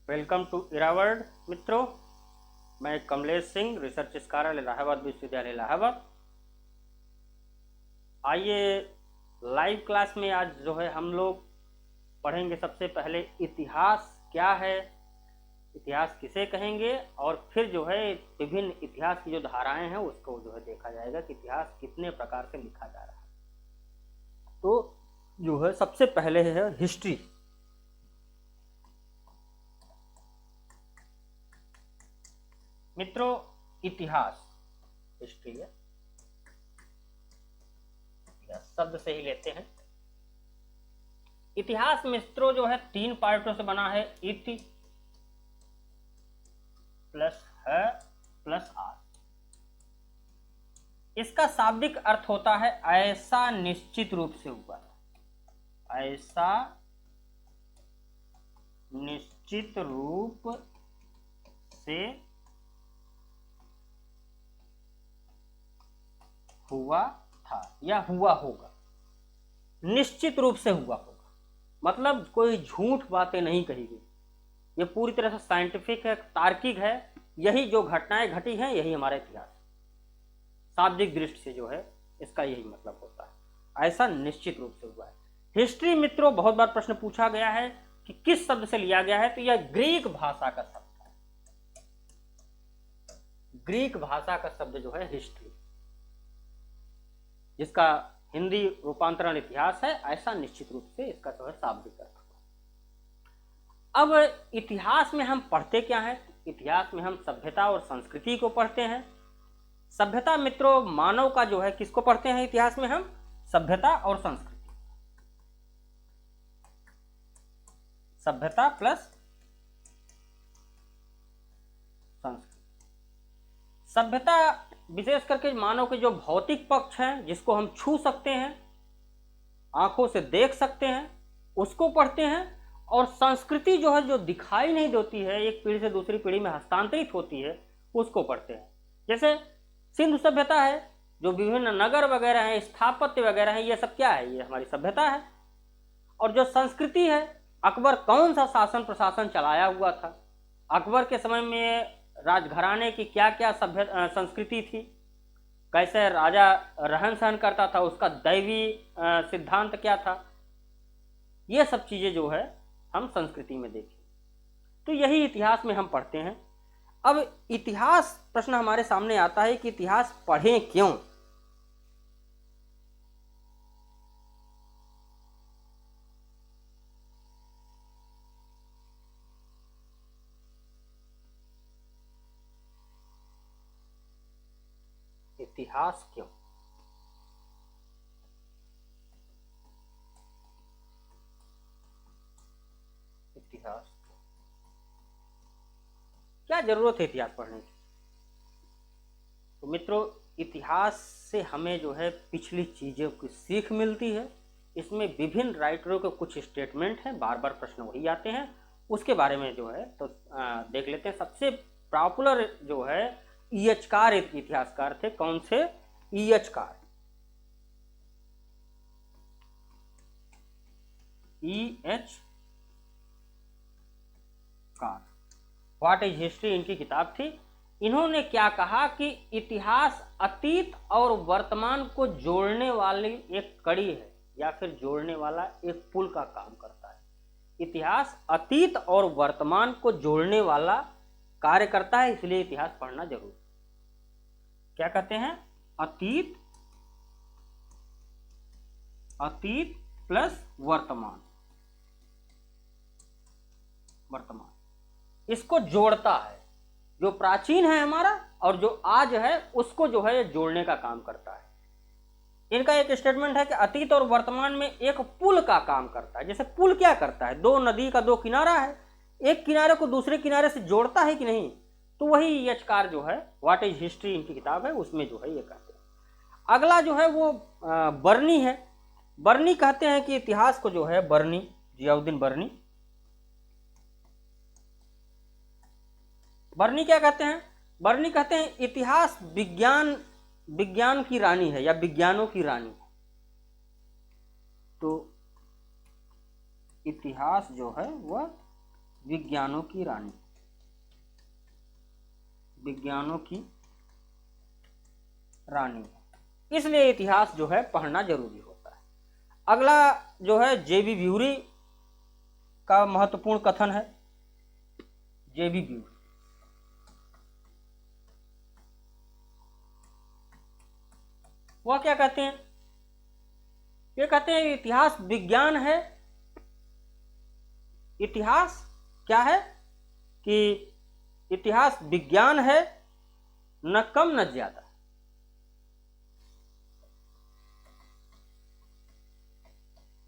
Welcome to इरावर्ड मित्रों। मैं Kamlesh Singh, research scholar, Allahabad विश्वविद्यालय इलाहाबाद। आइए लाइव क्लास में आज जो है हम लोग पढ़ेंगे सबसे पहले इतिहास क्या है, इतिहास किसे कहेंगे, और फिर जो है विभिन्न इतिहास की जो धाराएं हैं उसको जो है देखा जाएगा कि इतिहास कितने प्रकार से लिखा जा रहा है। तो जो है सबसे पहले है हिस्ट्री। मित्रों, इतिहास हिस्ट्री है, शब्द से ही लेते हैं। इतिहास मित्रों जो है 3 पार्टों से बना है, इति प्लस है प्लस आर। इसका शाब्दिक अर्थ होता है ऐसा निश्चित रूप से हुआ, ऐसा निश्चित रूप से हुआ था या हुआ होगा, निश्चित रूप से हुआ होगा मतलब कोई झूठ बातें नहीं कही गई। ये पूरी तरह से साइंटिफिक है, तार्किक है। यही जो घटनाएं घटी हैं यही हमारा इतिहास शाब्दिक दृष्टि से जो है इसका यही मतलब होता है, ऐसा निश्चित रूप से हुआ है। हिस्ट्री मित्रों बहुत बार प्रश्न पूछा गया है कि किस शब्द से लिया गया है, तो यह ग्रीक भाषा का शब्द है। ग्रीक भाषा का शब्द जो है हिस्ट्री, जिसका हिंदी रूपांतरण इतिहास है, ऐसा निश्चित रूप से इसका जो है शाब्दिक अर्थ। अब इतिहास में हम पढ़ते क्या है? इतिहास में हम सभ्यता और संस्कृति को पढ़ते हैं। सभ्यता मित्रों मानव का जो है किसको पढ़ते हैं इतिहास में? हम सभ्यता और संस्कृति, सभ्यता प्लस संस्कृति। सभ्यता विशेष करके मानव के जो भौतिक पक्ष हैं, जिसको हम छू सकते हैं, आंखों से देख सकते हैं, उसको पढ़ते हैं। और संस्कृति जो है जो दिखाई नहीं देती है, एक पीढ़ी से दूसरी पीढ़ी में हस्तांतरित होती है, उसको पढ़ते हैं। जैसे सिंधु सभ्यता है, जो विभिन्न नगर वगैरह हैं, स्थापत्य वगैरह है, ये सब क्या है? ये हमारी सभ्यता है। और जो संस्कृति है, अकबर कौन सा शासन प्रशासन चलाया हुआ था, अकबर के समय में राजघराने की क्या क्या संस्कृति थी, कैसे राजा रहन सहन करता था, उसका दैवी सिद्धांत क्या था, ये सब चीज़ें जो है हम संस्कृति में देखें। तो यही इतिहास में हम पढ़ते हैं। अब इतिहास प्रश्न हमारे सामने आता है कि इतिहास पढ़ें क्यों? इतिहास क्यों? इतिहास क्या जरूरत है इतिहास पढ़ने की? तो मित्रों, इतिहास से हमें जो है पिछली चीज़ों की सीख मिलती है। इसमें विभिन्न राइटरों के कुछ स्टेटमेंट हैं, बार बार प्रश्न वही आते हैं, उसके बारे में जो है तो देख लेते हैं। सबसे पॉपुलर जो है ईएचकार इतिहासकार थे। कौन से? ईएचकार, EH car. What is history इनकी किताब थी। इन्होंने क्या कहा कि इतिहास अतीत और वर्तमान को जोड़ने वाली एक कड़ी है, या फिर जोड़ने वाला एक पुल का काम करता है। इतिहास अतीत और वर्तमान को जोड़ने वाला कार्य करता है, इसलिए इतिहास पढ़ना जरूरी। क्या कहते हैं? अतीत, अतीत प्लस वर्तमान, वर्तमान इसको जोड़ता है। जो प्राचीन है हमारा और जो आज है उसको जो है जोड़ने का काम करता है। इनका एक स्टेटमेंट है कि अतीत और वर्तमान में एक पुल का काम करता है। जैसे पुल क्या करता है? दो नदी का दो किनारा है, एक किनारे को दूसरे किनारे से जोड़ता है कि नहीं? तो वही यचकार जो है व्हाट इज हिस्ट्री इनकी किताब है, उसमें जो है ये कहते हैं। अगला जो है वो बर्नी है। बर्नी कहते हैं कि इतिहास को जो है, बर्नी, जियाउद्दीन बर्नी, बर्नी क्या कहते हैं? बर्नी कहते हैं इतिहास विज्ञान की रानी है, या विज्ञानों की रानी है। तो इतिहास जो है वह विज्ञानों की रानी, विज्ञानों की रानी है, इसलिए इतिहास जो है पढ़ना जरूरी होता है। अगला जो है जेबी ब्यूरी का महत्वपूर्ण कथन है। जेबी ब्यूरी वह क्या कहते हैं? ये कहते हैं इतिहास विज्ञान है। इतिहास क्या है कि इतिहास विज्ञान है, न कम न ज्यादा।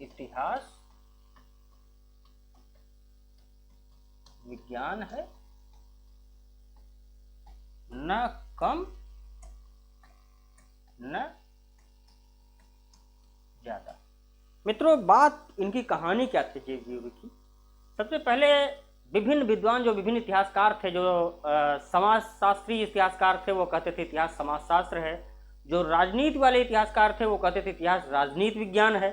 इतिहास विज्ञान है, न कम न ज्यादा। मित्रों, बात इनकी कहानी क्या थी जेबी ब्यूरी की? सबसे पहले विभिन्न विद्वान, जो विभिन्न इतिहासकार थे, जो समाज शास्त्री इतिहासकार थे वो कहते थे इतिहास समाजशास्त्र है। जो राजनीति वाले इतिहासकार थे वो कहते थे इतिहास राजनीति विज्ञान है।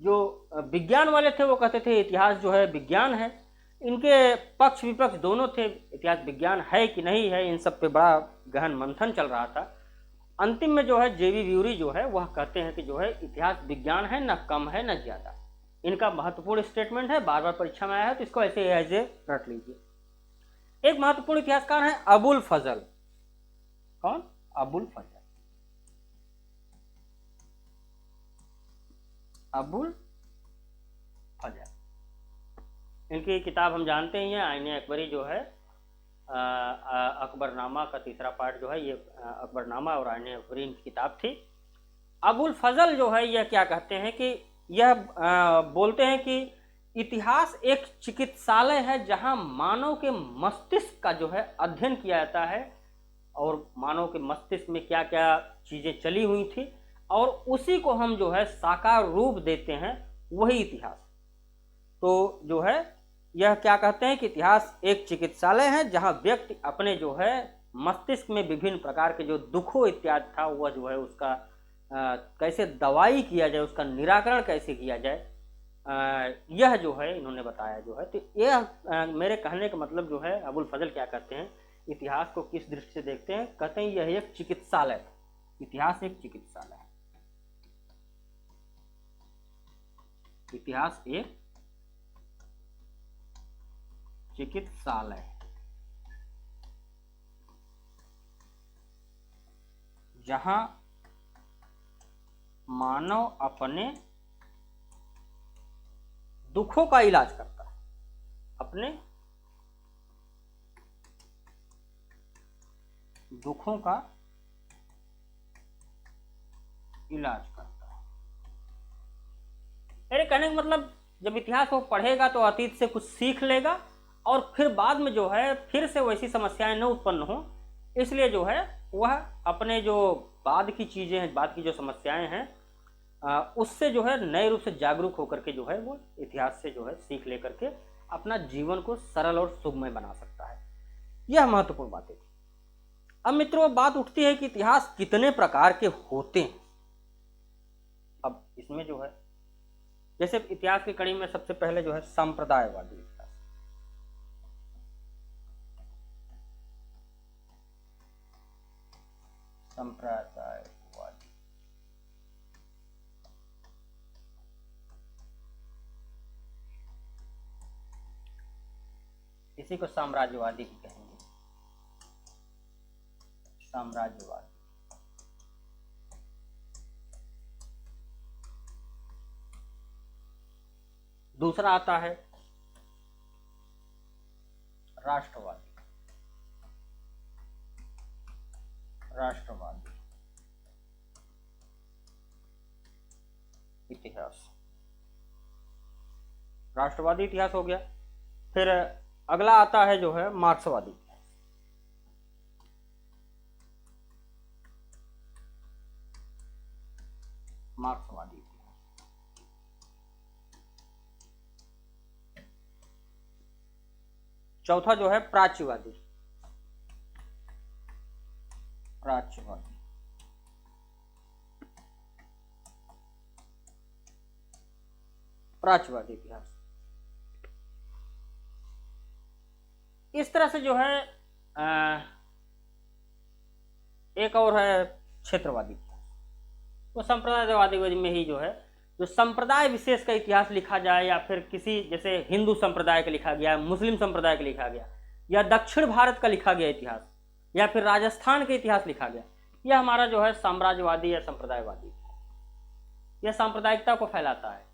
जो विज्ञान वाले थे वो कहते थे इतिहास जो है विज्ञान है। इनके पक्ष विपक्ष दोनों थे, इतिहास विज्ञान है कि नहीं है, इन सब पे बड़ा गहन मंथन चल रहा था। अंतिम में जो है जेबी ब्यूरी जो है वह कहते हैं कि जो है इतिहास विज्ञान है, न कम है न ज्यादा। इनका महत्वपूर्ण स्टेटमेंट है, बार बार परीक्षा में आया है, तो इसको ऐसे एज ए रट लीजिए। एक महत्वपूर्ण इतिहासकार है अबुल फजल। कौन? अबुल फजल। अबुल फजल, इनकी किताब हम जानते ही हैं, आईने अकबरी जो है, अकबरनामा का तीसरा पार्ट जो है ये अकबरनामा और आईने अकबरी इनकी किताब थी। अबुल फजल जो है यह क्या कहते हैं कि यह बोलते हैं कि इतिहास एक चिकित्सालय है जहां मानव के मस्तिष्क का जो है अध्ययन किया जाता है, और मानव के मस्तिष्क में क्या क्या चीज़ें चली हुई थी और उसी को हम जो है साकार रूप देते हैं, वही इतिहास। तो जो है यह क्या कहते हैं कि इतिहास एक चिकित्सालय है जहां व्यक्ति अपने जो है मस्तिष्क में विभिन्न प्रकार के जो दुखों इत्यादि था वह जो है उसका कैसे दवाई किया जाए, उसका निराकरण कैसे किया जाए, यह जो है इन्होंने बताया जो है। तो यह मेरे कहने का मतलब जो है, अबुल फजल क्या कहते हैं, इतिहास को किस दृष्टि से देखते हैं? कहते हैं यह एक चिकित्सालय है, इतिहास एक चिकित्सालय है। इतिहास एक चिकित्सालय जहां मानव अपने दुखों का इलाज करता है, अपने दुखों का इलाज करता है। मेरे कहने का मतलब, जब इतिहास को पढ़ेगा तो अतीत से कुछ सीख लेगा और फिर बाद में जो है फिर से वैसी समस्याएं न उत्पन्न हो, इसलिए जो है वह अपने जो बाद की चीज़ें हैं, बाद की जो समस्याएं हैं, उससे जो है नए रूप से जागरूक होकर के जो है वो इतिहास से जो है सीख लेकर के अपना जीवन को सरल और सुखमय बना सकता है। यह महत्वपूर्ण बातें थी। अब मित्रों, बात उठती है कि इतिहास कितने प्रकार के होते हैं। अब इसमें जो है, जैसे इतिहास की कड़ी में सबसे पहले जो है संप्रदायवादी इतिहास। संप्रदायवादी, इसी को साम्राज्यवादी भी कहेंगे। साम्राज्यवादी। दूसरा आता है राष्ट्रवादी। राष्ट्रवादी इतिहास, राष्ट्रवादी इतिहास हो गया। फिर अगला आता है जो है मार्क्सवादी इतिहास। मार्क्सवादी इतिहास। चौथा जो है प्राच्यवादी। प्राच्यवादी। प्राच्यवादी इतिहास। इस तरह से जो है एक और है क्षेत्रवादी इतिहास। तो संप्रदायवादी में ही जो है जो संप्रदाय विशेष का इतिहास लिखा जाए, या फिर किसी जैसे हिंदू संप्रदाय का लिखा गया, मुस्लिम संप्रदाय का लिखा गया, या दक्षिण भारत का लिखा गया इतिहास, या फिर राजस्थान का इतिहास लिखा गया, यह हमारा जो है साम्राज्यवादी या संप्रदायवादी, यह सांप्रदायिकता को फैलाता है।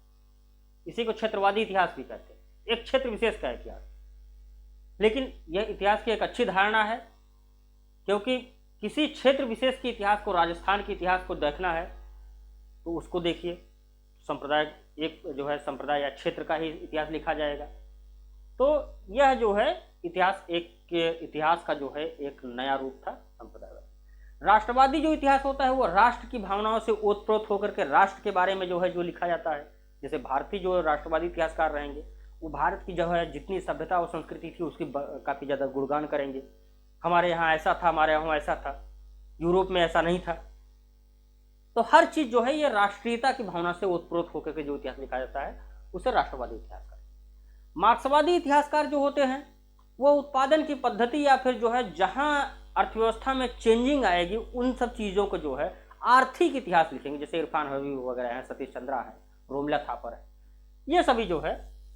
इसी को क्षेत्रवादी इतिहास भी कहते हैं, एक क्षेत्र विशेष का इतिहास। लेकिन यह इतिहास की एक अच्छी धारणा है, क्योंकि किसी क्षेत्र विशेष के इतिहास को, राजस्थान के इतिहास को देखना है तो उसको देखिए, संप्रदाय एक जो है संप्रदाय या क्षेत्र का ही इतिहास लिखा जाएगा। तो यह जो है इतिहास का जो है एक नया रूप था संप्रदायवादी। राष्ट्रवादी जो इतिहास होता है वो राष्ट्र की भावनाओं से ओतप्रोत होकर के राष्ट्र के बारे में जो है जो लिखा जाता है। जैसे भारतीय जो राष्ट्रवादी इतिहासकार रहेंगे वो भारत की जो है जितनी सभ्यता और संस्कृति थी उसकी काफ़ी ज़्यादा गुणगान करेंगे। हमारे यहाँ ऐसा था, हमारे यहाँ ऐसा था, यूरोप में ऐसा नहीं था। तो हर चीज़ जो है ये राष्ट्रीयता की भावना से ओतप्रोत होकर के जो इतिहास लिखा जाता है उसे राष्ट्रवादी इतिहासकार। मार्क्सवादी इतिहासकार जो होते हैं वो उत्पादन की पद्धति या फिर जो है जहाँ अर्थव्यवस्था में चेंजिंग आएगी उन सब चीज़ों को जो है आर्थिक इतिहास लिखेंगे। जैसे इरफान हबीब वगैरह हैं, सतीश चंद्रा है, रोमिला थापर है, ये सभी जो है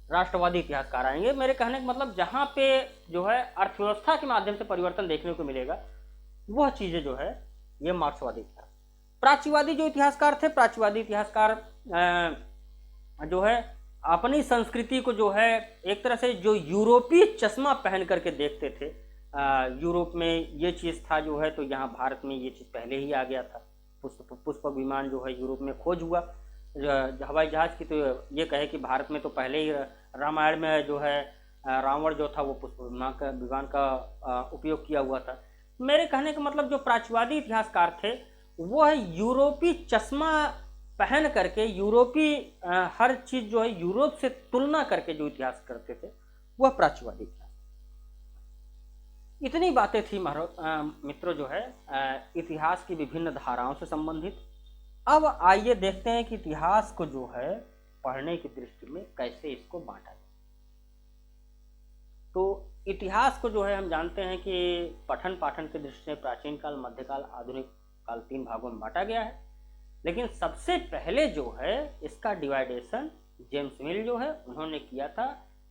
राष्ट्रवादी इतिहासकार आएंगे। मेरे कहने का मतलब जहाँ पे जो है अर्थव्यवस्था के माध्यम से परिवर्तन देखने को मिलेगा वह चीज़ें जो है ये मार्क्सवादी इतिहास। प्राच्यवादी जो इतिहासकार थे, प्राच्यवादी इतिहासकार जो है अपनी संस्कृति को जो है एक तरह से जो यूरोपीय चश्मा पहन करके देखते थे। यूरोप में ये चीज़ था जो है, तो यहाँ भारत में ये चीज़ पहले ही आ गया था। पुष्पक विमान जो है यूरोप में खोज हुआ, हवाई जहाज़ की, तो ये कहे कि भारत में तो पहले ही रामायण में जो है रावण जो था वो पुष्पक विमान का उपयोग किया हुआ था। मेरे कहने का मतलब जो प्राच्यवादी इतिहासकार थे वो है यूरोपीय चश्मा पहन करके, यूरोपीय हर चीज़ जो है यूरोप से तुलना करके जो इतिहास करते थे वह प्राच्यवादी इतिहास। इतनी बातें थी मित्रों जो है इतिहास की विभिन्न धाराओं से संबंधित। अब आइए देखते हैं कि इतिहास को जो है पढ़ने की दृष्टि में कैसे इसको बांटा जाए। तो इतिहास को जो है हम जानते हैं कि पठन पाठन की दृष्टि से प्राचीन काल, मध्यकाल, आधुनिक काल 3 भागों में बांटा गया है। लेकिन सबसे पहले जो है इसका डिवाइडेशन जेम्स मिल जो है उन्होंने किया था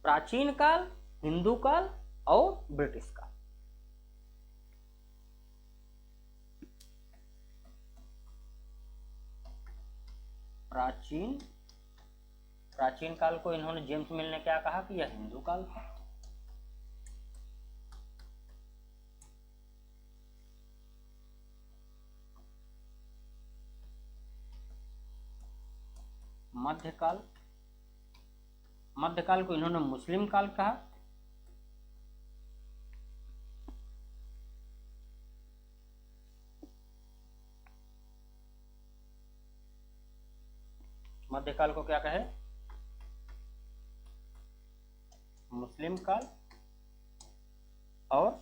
प्राचीन काल, हिंदू काल और ब्रिटिश काल। प्राचीन काल को इन्होंने जेम्स मिल ने क्या कहा कि यह हिंदू काल था। मध्यकाल को इन्होंने मुस्लिम काल कहा। मध्यकाल को क्या कहे? मुस्लिम काल। और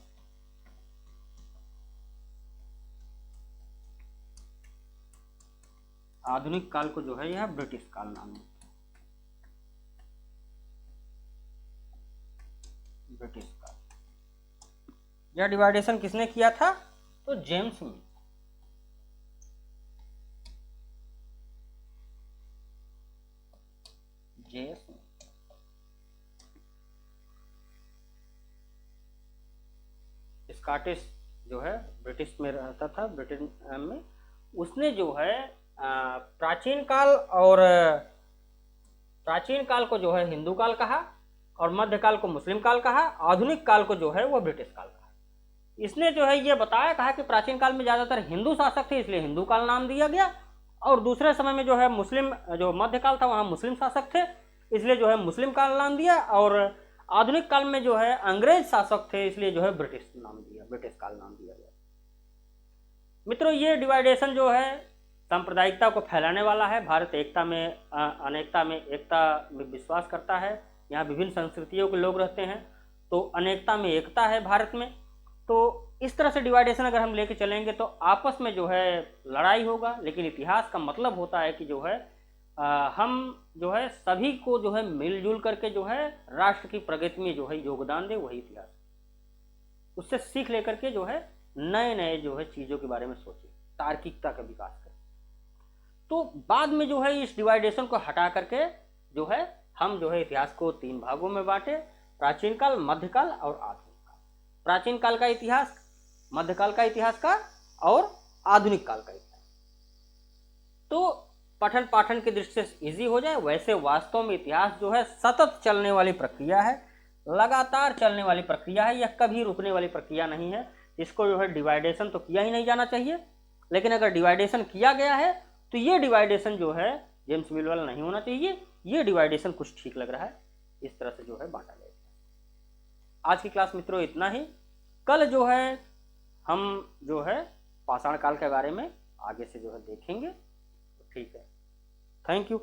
आधुनिक काल को जो है यह ब्रिटिश काल नाम है। ब्रिटिश काल, यह डिवाइडेशन किसने किया था? तो जेम्स मिल। स्कॉटिश जो है ब्रिटिश में रहता था, ब्रिटेन में। उसने जो है प्राचीन काल को जो है हिंदू काल कहा और मध्यकाल को मुस्लिम काल कहा, आधुनिक काल को जो है वह ब्रिटिश काल कहा। इसने जो है ये बताया, कहा कि प्राचीन काल में ज़्यादातर हिंदू शासक थे इसलिए हिंदू काल नाम दिया गया, और दूसरे समय में जो है मुस्लिम, जो मध्यकाल था वहाँ मुस्लिम शासक थे इसलिए जो है मुस्लिम काल नाम दिया, और आधुनिक काल में जो है अंग्रेज शासक थे इसलिए जो है ब्रिटिश काल नाम दिया गया। मित्रों, ये डिवाइडेशन जो है सांप्रदायिकता को फैलाने वाला है। भारत एकता में अनेकता में एकता में विश्वास करता है। यहाँ विभिन्न संस्कृतियों के लोग रहते हैं तो अनेकता में एकता है भारत में। तो इस तरह से डिवाइडेशन अगर हम लेके चलेंगे तो आपस में जो है लड़ाई होगा, लेकिन इतिहास का मतलब होता है कि जो है हम जो है सभी को जो है मिलजुल करके जो है राष्ट्र की प्रगति में जो है योगदान दे, वही इतिहास। उससे सीख लेकर के जो है नए नए जो है चीज़ों के बारे में सोचे, तार्किकता का विकास करें। तो बाद में जो है इस डिवाइडेशन को हटा करके जो है हम जो है इतिहास को 3 भागों में बांटे, प्राचीन काल, मध्यकाल और आधुनिक काल। प्राचीन काल का इतिहास, मध्यकाल का इतिहास का और आधुनिक काल का इतिहास। तो पठन पाठन की दृष्टि से इजी हो जाए। वैसे वास्तव में इतिहास जो है सतत चलने वाली प्रक्रिया है, लगातार चलने वाली प्रक्रिया है, यह कभी रुकने वाली प्रक्रिया नहीं है। इसको जो है डिवाइडेशन तो किया ही नहीं जाना चाहिए, लेकिन अगर डिवाइडेशन किया गया है तो ये डिवाइडेशन जो है जेम्स मिल वाला नहीं होना चाहिए। ये डिवाइडेशन कुछ ठीक लग रहा है, इस तरह से जो है बांटा जाएगा। आज की क्लास मित्रों इतना ही। कल जो है हम जो है पाषाण काल के बारे में आगे से जो है देखेंगे। ठीक है, थैंक यू।